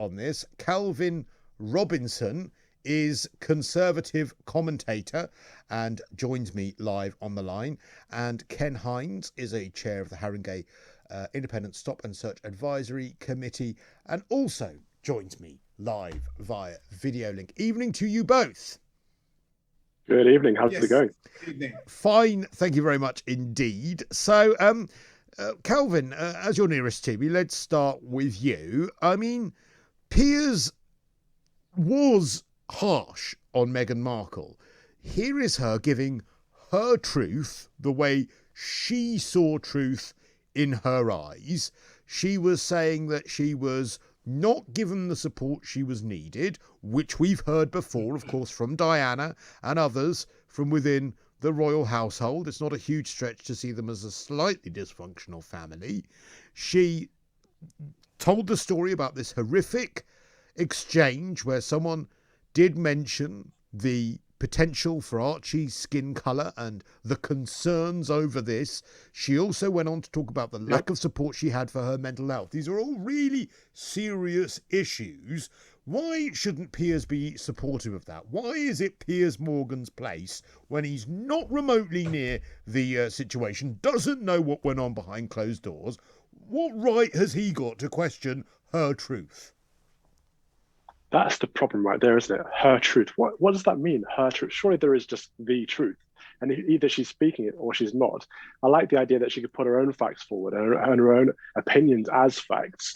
on this. Calvin Robinson is Conservative commentator and joins me live on the line. And Ken Hinds is a chair of the Harringay Independent Stop and Search Advisory Committee and also joins me live via video link. Evening to you both. Good evening. How's it going? Good evening. Fine. Thank you very much indeed. So, Calvin, as your nearest to me, let's start with you. I mean, Piers was harsh on Meghan Markle. Here is her giving her truth the way she saw truth in her eyes. She was saying that she was not given the support she was needed, which we've heard before, of course, from Diana and others from within the royal household. It's not a huge stretch to see them as a slightly dysfunctional family. She told the story about this horrific exchange where someone did mention the potential for Archie's skin colour and the concerns over this. She also went on to talk about the lack of support she had for her mental health. These are all really serious issues. Why shouldn't Piers be supportive of that? Why is it Piers Morgan's place when he's not remotely near the situation, doesn't know what went on behind closed doors? What right has he got to question her truth? That's the problem right there, isn't it? Her truth. What does that mean, her truth? Surely there is just the truth. And either she's speaking it or she's not. I like the idea that she could put her own facts forward and her own opinions as facts.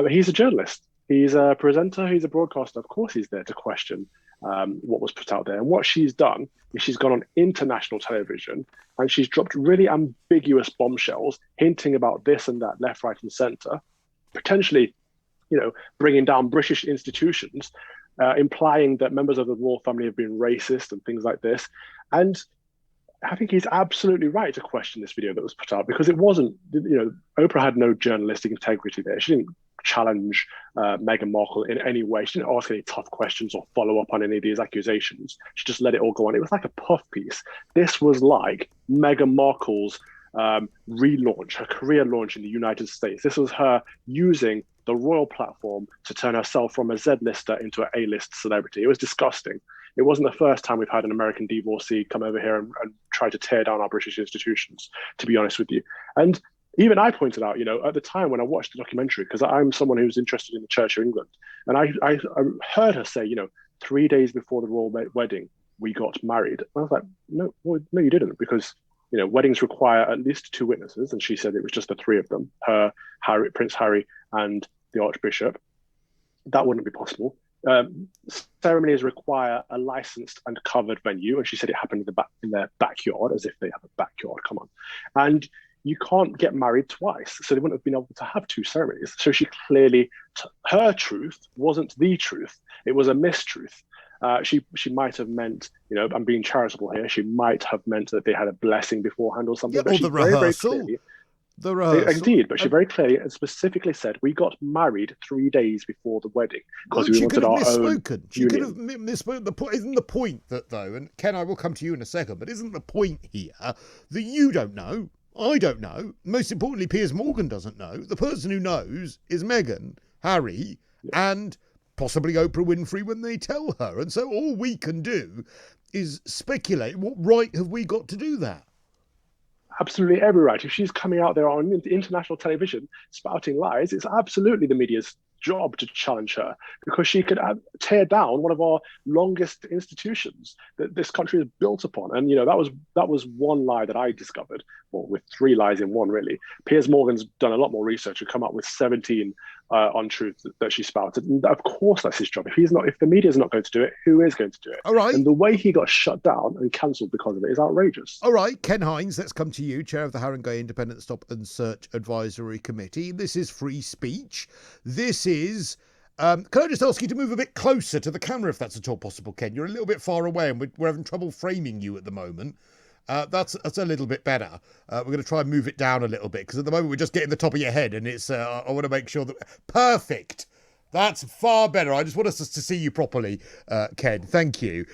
He's a journalist. He's a presenter. He's a broadcaster. Of course he's there to question what was put out there. And what she's done is she's gone on international television and she's dropped really ambiguous bombshells, hinting about this and that, left, right, and centre, potentially bringing down British institutions, implying that members of the royal family have been racist and things like this. And I think he's absolutely right to question this video that was put out because it wasn't, Oprah had no journalistic integrity there. She didn't challenge Meghan Markle in any way. She didn't ask any tough questions or follow up on any of these accusations. She just let it all go on. It was like a puff piece. This was like Meghan Markle's relaunch, her career launch in the United States. This was her using the royal platform to turn herself from a Z-lister into an A-list celebrity. It was disgusting. It wasn't the first time we've had an American divorcee come over here and try to tear down our British institutions, to be honest with you. And even I pointed out, at the time when I watched the documentary, because I'm someone who's interested in the Church of England, and I heard her say, 3 days before the royal wedding, we got married. And I was like, no, you didn't, because weddings require at least 2 witnesses, and she said it was just the 3 of them, her, Prince Harry, and the Archbishop. That wouldn't be possible. Ceremonies require a licensed and covered venue, and she said it happened in their backyard, as if they have a backyard. Come on, and you can't get married twice, so they wouldn't have been able to have 2 ceremonies. So she clearly, her truth wasn't the truth; it was a mistruth. She might have meant, I'm being charitable here. She might have meant that they had a blessing beforehand or something. Yeah, or the rehearsal. The rehearsal. Indeed, but she very clearly and specifically said we got married 3 days before the wedding because we wanted our own She could have misspoken. The point isn't the point that though, and Ken, I will come to you in a second, but isn't the point here that you don't know, I don't know, most importantly, Piers Morgan doesn't know. The person who knows is Meghan, Harry, and possibly Oprah Winfrey when they tell her. And so all we can do is speculate. What right have we got to do that? Absolutely every right. If she's coming out there on international television spouting lies, it's absolutely the media's job to challenge her because she could tear down one of our longest institutions that this country is built upon. And that was one lie that I discovered, well, with 3 lies in one, really. Piers Morgan's done a lot more research and come up with 17 untruths that she spouted. And of course, that's his job. If the media is not going to do it, who is going to do it? All right. And the way he got shut down and cancelled because of it is outrageous. All right, Ken Hinds, let's come to you, chair of the Harringay Independent Stop and Search Advisory Committee. This is free speech. This is. Can I just ask you to move a bit closer to the camera, if that's at all possible, Ken? You're a little bit far away, and we're having trouble framing you at the moment. That's a little bit better. We're going to try and move it down a little bit because at the moment we're just getting the top of your head, and it's. I want to make sure that perfect. That's far better. I just want us to see you properly, Ken. Thank you.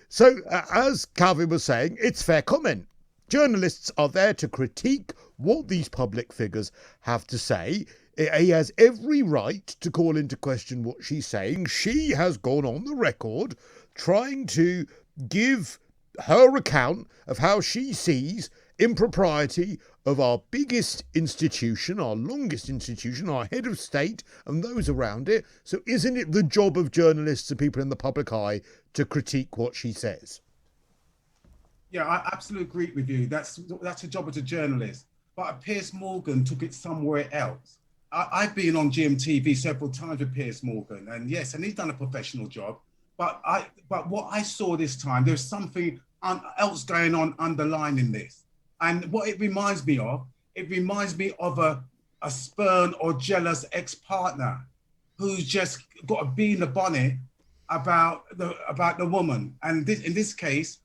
So as Calvin was saying, it's fair comment. Journalists are there to critique what these public figures have to say. He has every right to call into question what she's saying. She has gone on the record trying to give her account of how she sees impropriety of our biggest institution, our longest institution, our head of state, and those around it. So isn't it the job of journalists and people in the public eye to critique what she says? Yeah, I absolutely agree with you. That's the job of the journalist. But Piers Morgan took it somewhere else. I've been on GMTV several times with Piers Morgan, and yes, and he's done a professional job. But what I saw this time, there's something else going on underlying this. And what it reminds me of a spurned or jealous ex-partner who's just got a bee in the bonnet about the woman. And in this case,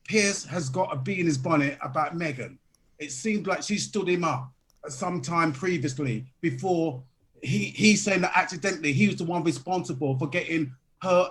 Piers has got a bee in his bonnet about Meghan. It seemed like she stood him up sometime previously before he's saying that accidentally he was the one responsible for getting her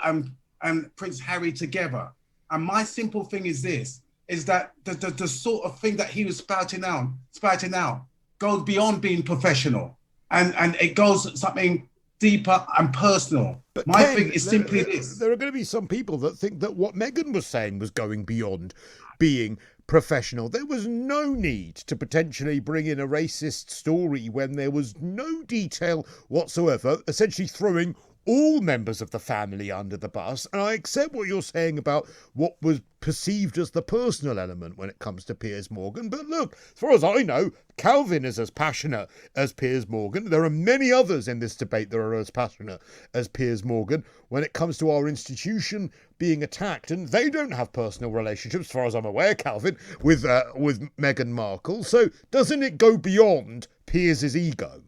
and Prince Harry together. And my simple thing is this, is that the sort of thing that he was spouting out goes beyond being professional. And it goes something deeper and personal. But my thing is simply this. There are going to be some people that think that what Meghan was saying was going beyond being professional. There was no need to potentially bring in a racist story when there was no detail whatsoever, essentially throwing all members of the family under the bus. And I accept what you're saying about what was perceived as the personal element when it comes to Piers Morgan. But look, as far as I know, Calvin is as passionate as Piers Morgan. There are many others in this debate that are as passionate as Piers Morgan when it comes to our institution being attacked. And they don't have personal relationships, as far as I'm aware, Calvin, with Meghan Markle. So doesn't it go beyond Piers' ego?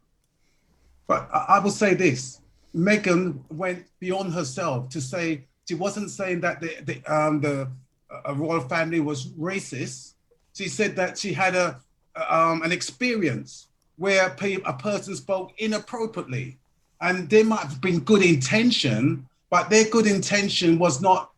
But I will say this. Meghan went beyond herself to say she wasn't saying that the royal family was racist. She said that she had an experience where a person spoke inappropriately, and there might have been good intention, but their good intention was not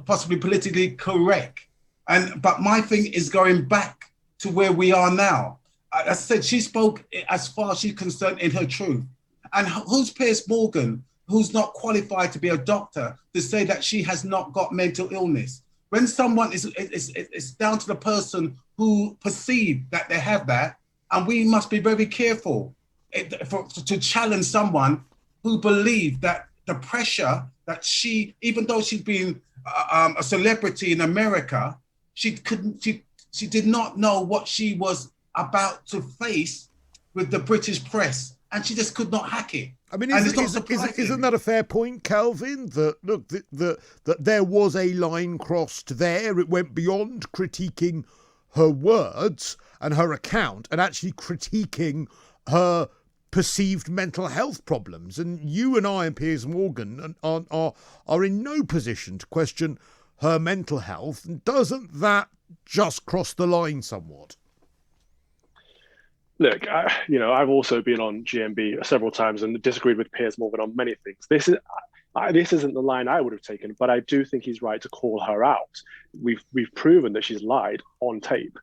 possibly politically correct. But my thing is going back to where we are now. As I said, she spoke as far as she's concerned in her truth. And who's Piers Morgan, who's not qualified to be a doctor, to say that she has not got mental illness? When someone it's down to the person who perceived that they have that, and we must be very careful to challenge someone who believed that the pressure that she, even though she's been a celebrity in America, she did not know what she was about to face with the British press. And she just could not hack it. I mean, isn't that a fair point, Calvin? That look, that there was a line crossed there. It went beyond critiquing her words and her account, and actually critiquing her perceived mental health problems. And you and I and Piers Morgan are in no position to question her mental health. And doesn't that just cross the line somewhat? Look, I've also been on GMB several times and disagreed with Piers Morgan on many things. This isn't the line I would have taken, but I do think he's right to call her out. We've proven that she's lied on tape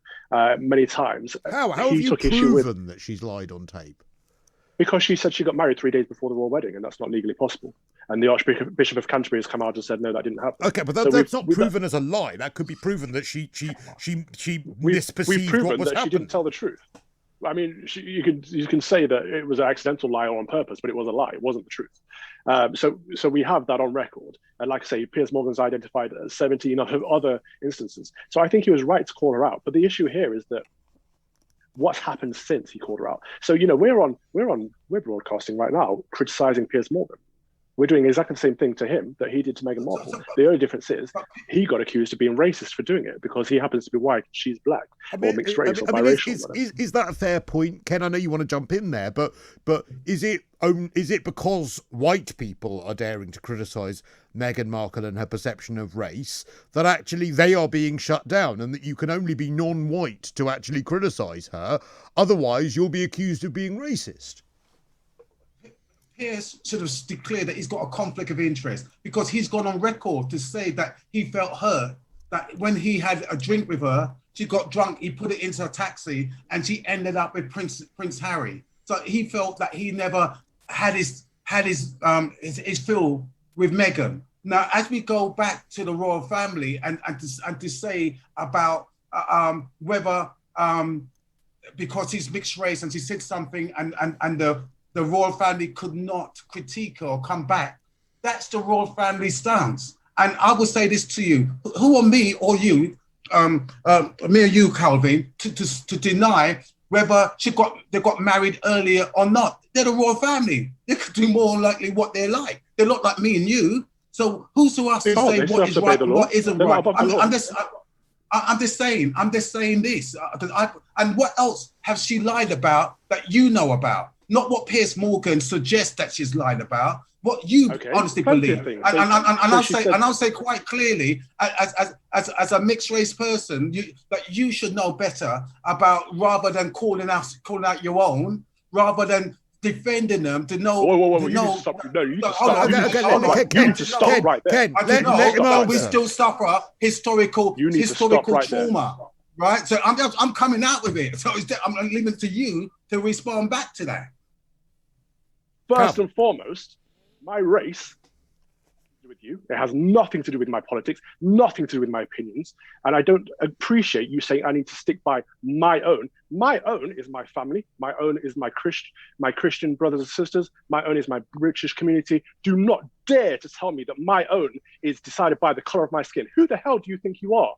many times. How have you proven that she's lied on tape? Because she said she got married 3 days before the royal wedding, and that's not legally possible. And the Archbishop of Canterbury has come out and said, no, that didn't happen. Okay, but that's not proven as a lie. That could be proven that she misperceived what was happening. She didn't tell the truth. I mean, you can say that it was an accidental lie or on purpose, but it was a lie. It wasn't the truth. So we have that on record. And like I say, Piers Morgan's identified 17 other instances. So I think he was right to call her out. But the issue here is that what's happened since he called her out. So we're broadcasting right now criticizing Piers Morgan. We're doing exactly the same thing to him that he did to Meghan Markle. The only difference is he got accused of being racist for doing it because he happens to be white, she's black, or mixed race, or biracial. Is that a fair point, Ken? I know you want to jump in there, but is it because white people are daring to criticise Meghan Markle and her perception of race that actually they are being shut down, and that you can only be non-white to actually criticise her? Otherwise, you'll be accused of being racist. Piers should have declared that he's got a conflict of interest, because he's gone on record to say that he felt hurt, that when he had a drink with her, she got drunk, he put it into a taxi, and she ended up with Prince Harry. So he felt that he never had his fill with Meghan. Now, as we go back to the royal family and to say about whether because he's mixed race and she said something and the royal family could not critique her or come back, that's the royal family stance. And I will say this to you: who are me or you, me or you, Calvin, to deny whether they got married earlier or not? They're the royal family. They could do more likely what they like. They're not like me and you. So who's to us to say what is right and what isn't right? I'm just saying this. And what else has she lied about that you know about? Not what Piers Morgan suggests that she's lied about. What you honestly believe. And I'll say quite clearly, as a mixed race person, that you should know better about, rather than calling out your own, rather than defending them, to know. Whoa, you need to stop. No, you need to stop. You need to stop right there. Ken, we still suffer historical trauma, right? So I'm coming out with it. So I'm leaving it to you to respond back to that. First and foremost, my race with you. It has nothing to do with my politics, nothing to do with my opinions. And I don't appreciate you saying I need to stick by my own. My own is my family. My own is my Christian brothers and sisters. My own is my British community. Do not dare to tell me that my own is decided by the color of my skin. Who the hell do you think you are?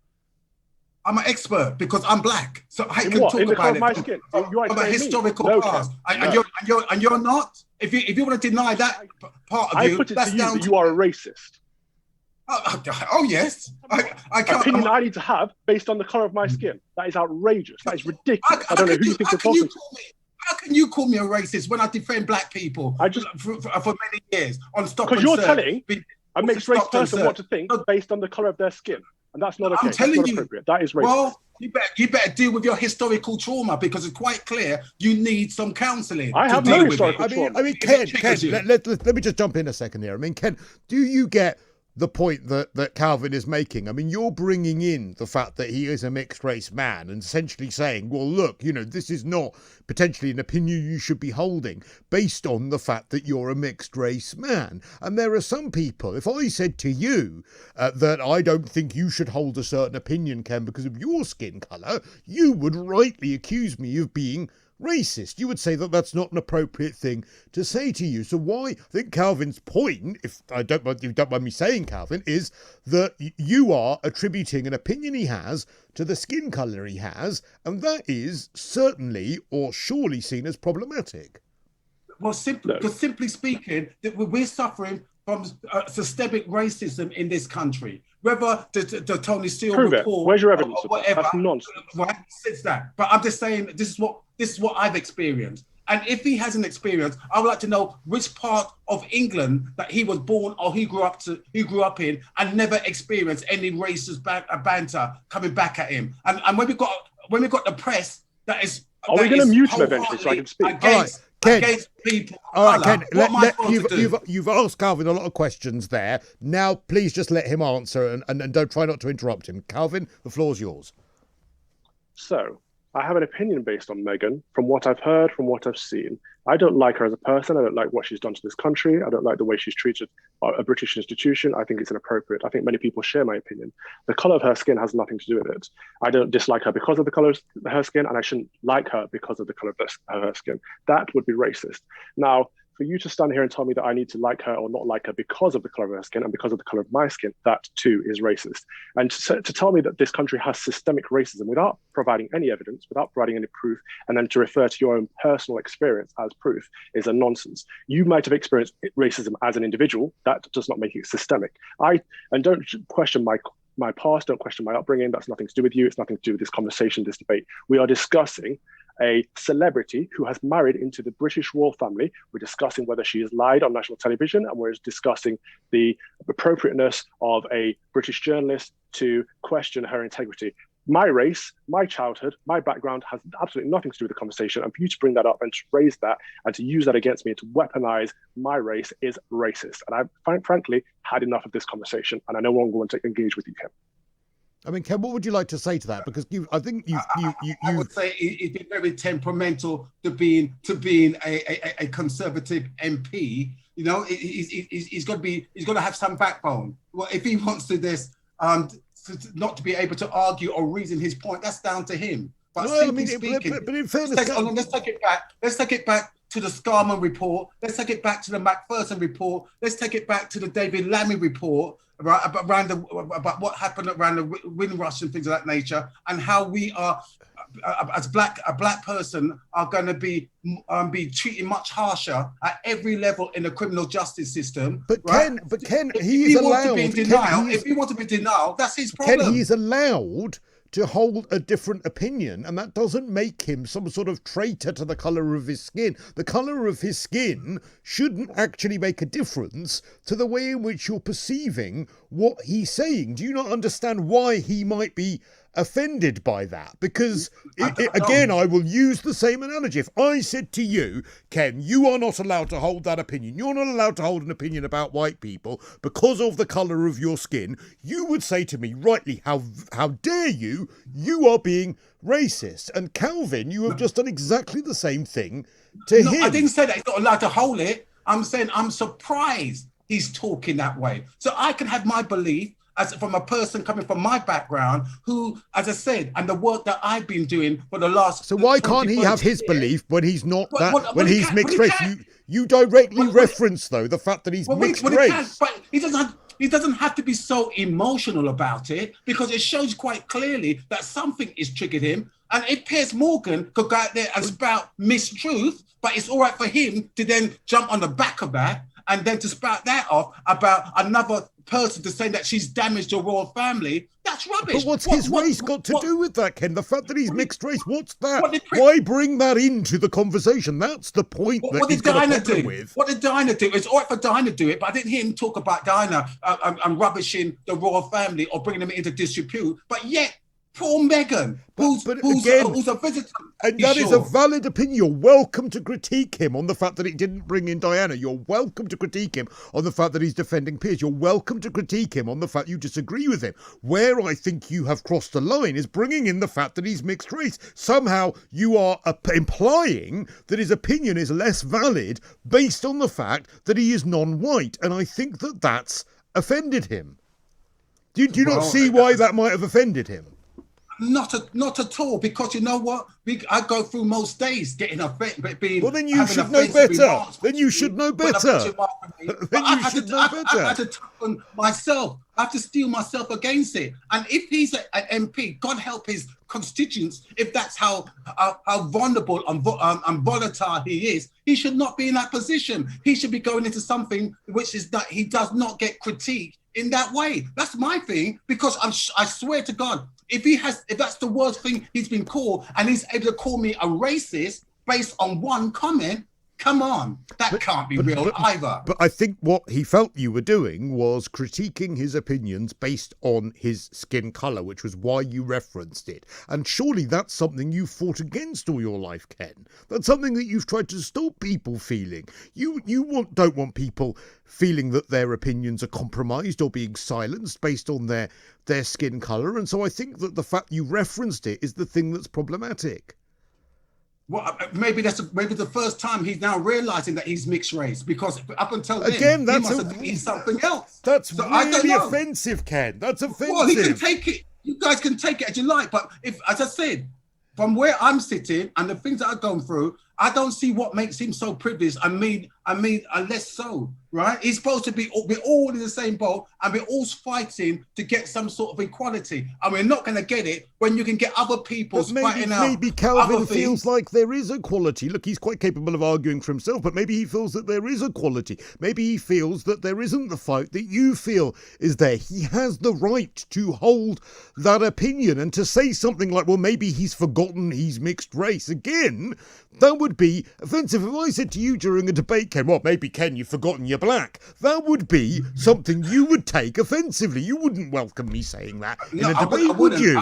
I'm an expert because I'm black, so I can talk about it from a historical past. And you're not. If you want to deny that part of you, put it that's to down you are a racist. Oh yes, I can't. Opinion I need to have based on the color of my skin. That is outrageous. That is ridiculous. I don't know who you think you're talking to. How can you call me a racist when I defend black people for many years on stop and because you're serve, telling a mixed race person what to think based on the color of their skin. And that's not okay. I'm telling you, that is racist. Well, you better deal with your historical trauma, because it's quite clear you need some counselling. I have no historical trauma. I mean, Ken, let me just jump in a second here. I mean, Ken, do you get the point that Calvin is making? I mean, you're bringing in the fact that he is a mixed race man and essentially saying, well, look, this is not potentially an opinion you should be holding based on the fact that you're a mixed race man. And there are some people, if I said to you that I don't think you should hold a certain opinion, Ken, because of your skin colour, you would rightly accuse me of being racist. You would say that that's not an appropriate thing to say to you. So why, I think Calvin's point, if you don't mind me saying, Calvin, is that you are attributing an opinion he has to the skin colour he has, and that is certainly or surely seen as problematic. Well, simply speaking, that we're suffering from systemic racism in this country. Whether the Tony Steele report, where's your evidence or whatever, that's nonsense. Right, says that. But I'm just saying this is what I've experienced. And if he hasn't experienced, I would like to know which part of England that he was born or he grew up in and never experienced any racist banter coming back at him. And when we got the press that is, are we going to mute him eventually so I can speak? Against people. All right, Ken, you've asked Calvin a lot of questions there. Now, please just let him answer and don't try not to interrupt him. Calvin, the floor's yours. So, I have an opinion based on Meghan from what I've heard, from what I've seen. I don't like her as a person. I don't like what she's done to this country. I don't like the way she's treated a British institution. I think it's inappropriate. I think many people share my opinion. The colour of her skin has nothing to do with it. I don't dislike her because of the colour of her skin, and I shouldn't like her because of the colour of her skin. That would be racist. Now, for you to stand here and tell me that I need to like her or not like her because of the colour of her skin and because of the colour of my skin, that too is racist. And to tell me that this country has systemic racism without providing any evidence, without providing any proof, and then to refer to your own personal experience as proof is a nonsense. You might have experienced racism as an individual. That does not make it systemic. And don't question my past, don't question my upbringing. That's nothing to do with you. It's nothing to do with this conversation, this debate. We are discussing a celebrity who has married into the British royal family. We're discussing whether she has lied on national television, and we're discussing the appropriateness of a British journalist to question her integrity. My race, my childhood, my background has absolutely nothing to do with the conversation. And for you to bring that up and to raise that and to use that against me and to weaponize my race is racist. And I've frankly had enough of this conversation, and I no longer want to engage with you, Ken. I mean, Ken, what would you like to say to that? Because I think I would say he's been very temperamental to being a Conservative MP. You know, he's got to have some backbone. Well, if he wants to not to be able to argue or reason his point, that's down to him. But well, simply speaking, but in fairness, let's take it back. Let's take it back to the Scarman report. Let's take it back to the McPherson report. Let's take it back to the David Lammy report, right? About what happened around the Windrush and things of that nature, and how we are, as a black person, are going to be treated much harsher at every level in the criminal justice system. But right? Ken, he is allowed. If he wants to be in denial, that's his problem. Ken, he's allowed to hold a different opinion, and that doesn't make him some sort of traitor to the colour of his skin. The colour of his skin shouldn't actually make a difference to the way in which you're perceiving what he's saying. Do you not understand why he might be offended by that? Because again, I will use the same analogy. If I said to you, Ken, you are not allowed to hold that opinion, you're not allowed to hold an opinion about white people because of the colour of your skin, you would say to me, rightly, how dare you are being racist. And Calvin, you have just done exactly the same thing to him. I didn't say that he's not allowed to hold it. I'm saying I'm surprised he's talking that way. So I can have my belief as from a person coming from my background who, as I said, and the work that I've been doing for the last. So why can't he have his belief when he's not when he's mixed race? You directly reference though the fact that he's mixed race. But he doesn't have to be so emotional about it, because it shows quite clearly that something is triggered him. And if Piers Morgan could go out there and spout mistruth, but it's all right for him to then jump on the back of that and then to spout that off about another person to say that she's damaged your royal family, that's rubbish. But what's his race got to do with that, Ken? The fact that he's mixed race, what's that? Why bring that into the conversation? That's the point that he's got a problem with. What did Diana do? It's all right for Diana to do it, but I didn't hear him talk about Diana and rubbishing the royal family or bringing them into disrepute. But yet, poor Meghan, who's a visitor. And that is a valid opinion. You're welcome to critique him on the fact that he didn't bring in Diana. You're welcome to critique him on the fact that he's defending Piers. You're welcome to critique him on the fact you disagree with him. Where I think you have crossed the line is bringing in the fact that he's mixed race. Somehow you are implying that his opinion is less valid based on the fact that he is non-white. And I think that that's offended him. Do you not see why that might have offended him? Not at all, because you know what? I go through most days getting offended. Well, then you should know better. Then you should know better. I had to toughen myself. I have to steel myself against it. And if he's an MP, God help his constituents, if that's how vulnerable and volatile he is, he should not be in that position. He should be going into something which is that he does not get critiqued in that way. That's my thing, because I swear to God, if that's the worst thing he's been called, and he's able to call me a racist based on one comment, come on, that can't be real either. But I think what he felt you were doing was critiquing his opinions based on his skin colour, which was why you referenced it. And surely that's something you fought against all your life, Ken. That's something that you've tried to stop people feeling. You don't want people feeling that their opinions are compromised or being silenced based on their skin colour. And so I think that the fact you referenced it is the thing that's problematic. Well, maybe the first time he's now realizing that he's mixed race, because up until then, again, he must have been something else. That's really offensive, Ken. That's offensive. Well, he can take it. You guys can take it as you like, but if, as I said, from where I'm sitting and the things that I've gone through, I don't see what makes him so privileged. I mean, less so, right? He's supposed to be we're all in the same boat, and we're all fighting to get some sort of equality. And we're not going to get it when you can get other people fighting out. Maybe Calvin feels like there is equality. Look, he's quite capable of arguing for himself, but maybe he feels that there is equality. Maybe he feels that there isn't the fight that you feel is there. He has the right to hold that opinion and to say something like, well, maybe he's forgotten he's mixed race. Again, that would be offensive. If I said to you during a debate, Ken, well, maybe, Ken, you've forgotten you're black, that would be something you would take offensively. You wouldn't welcome me saying that in a debate, would you?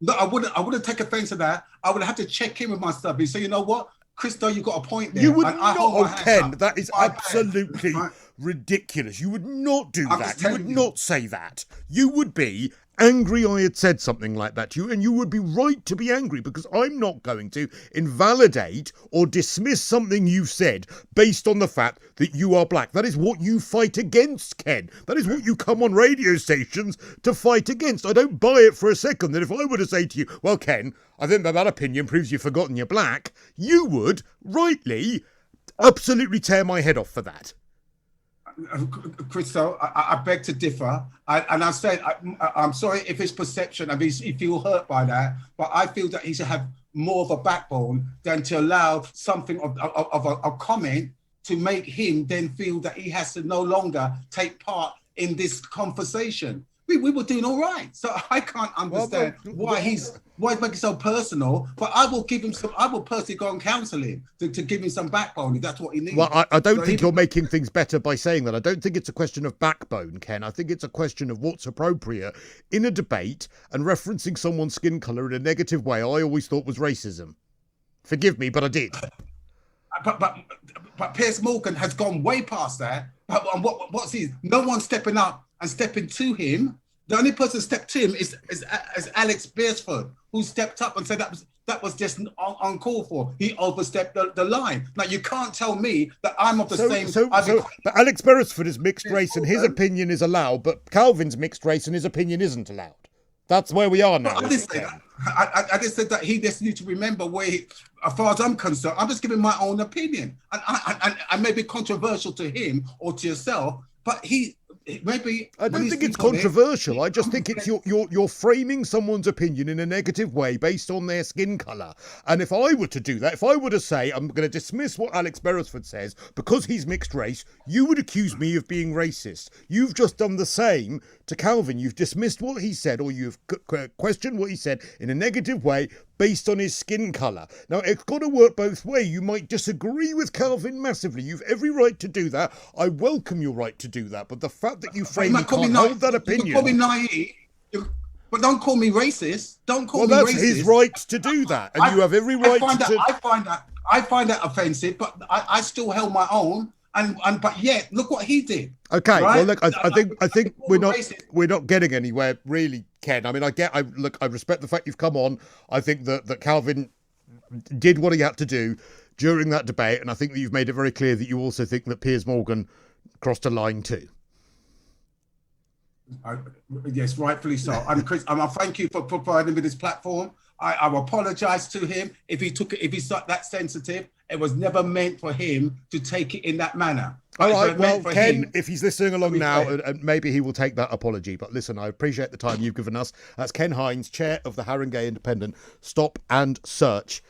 No, I wouldn't take offense to that. I would have to check in with myself and say, you know what, Cristo, you got a point there. You would not, Ken. That is absolutely ridiculous. You would not do that. You would not say that. You would be angry I had said something like that to you, and you would be right to be angry, because I'm not going to invalidate or dismiss something you've said based on the fact that you are black. That is what you fight against, Ken. That is what you come on radio stations to fight against. I don't buy it for a second that if I were to say to you, well, Ken, I think that opinion proves you've forgotten you're black, you would, rightly, absolutely tear my head off for that. Cristo, I beg to differ. And I said, I'm sorry if it's perception, I mean, if you feel hurt by that, but I feel that he should have more of a backbone than to allow something of a comment to make him then feel that he has to no longer take part in this conversation. We were doing all right. So I can't understand why he's making it so personal, but I will personally go and counsel him to give him some backbone if that's what he needs. Well, I don't think you're making things better by saying that. I don't think it's a question of backbone, Ken. I think it's a question of what's appropriate in a debate, and referencing someone's skin colour in a negative way I always thought was racism. Forgive me, but I did. But Piers Morgan has gone way past that. But what's he? No one's stepping up and stepping to him. The only person who stepped to him is Alex Beresford, who stepped up and said that was just uncalled for. He overstepped the line. Now, you can't tell me that I'm of the same... But Alex Beresford is mixed race and his opinion is allowed, but Calvin's mixed race and his opinion isn't allowed. That's where we are now. I just said that he just needs to remember where, as far as I'm concerned, I'm just giving my own opinion. And I may be controversial to him or to yourself, but maybe I don't think it's controversial. I just think it's you're framing someone's opinion in a negative way based on their skin colour. And if I were to do that, if I were to say I'm going to dismiss what Alex Beresford says because he's mixed race, you would accuse me of being racist. You've just done the same to Calvin. You've dismissed what he said, or you've questioned what he said in a negative way based on his skin colour. Now, it's got to work both ways. You might disagree with Calvin massively. You've every right to do that. I welcome your right to do that. But the fact that you frame you can't hold that opinion... You call me naive, but don't call me racist. Don't call me racist. Well, that's his right to do that. And you have every right to... I find that offensive, but I still held my own. But yet, look what he did. Okay, right? Well, look, I think we're not getting anywhere, really, Ken. I mean, I respect the fact you've come on. I think that Calvin did what he had to do during that debate, and I think that you've made it very clear that you also think that Piers Morgan crossed a line too. Yes, rightfully so. And Chris, I thank you for providing me this platform. I apologise to him if he's that sensitive. It was never meant for him to take it in that manner. All right, well, Ken, if he's listening along now, and maybe he will take that apology. But listen, I appreciate the time you've given us. That's Ken Hinds, chair of the Harringay Independent Stop and Search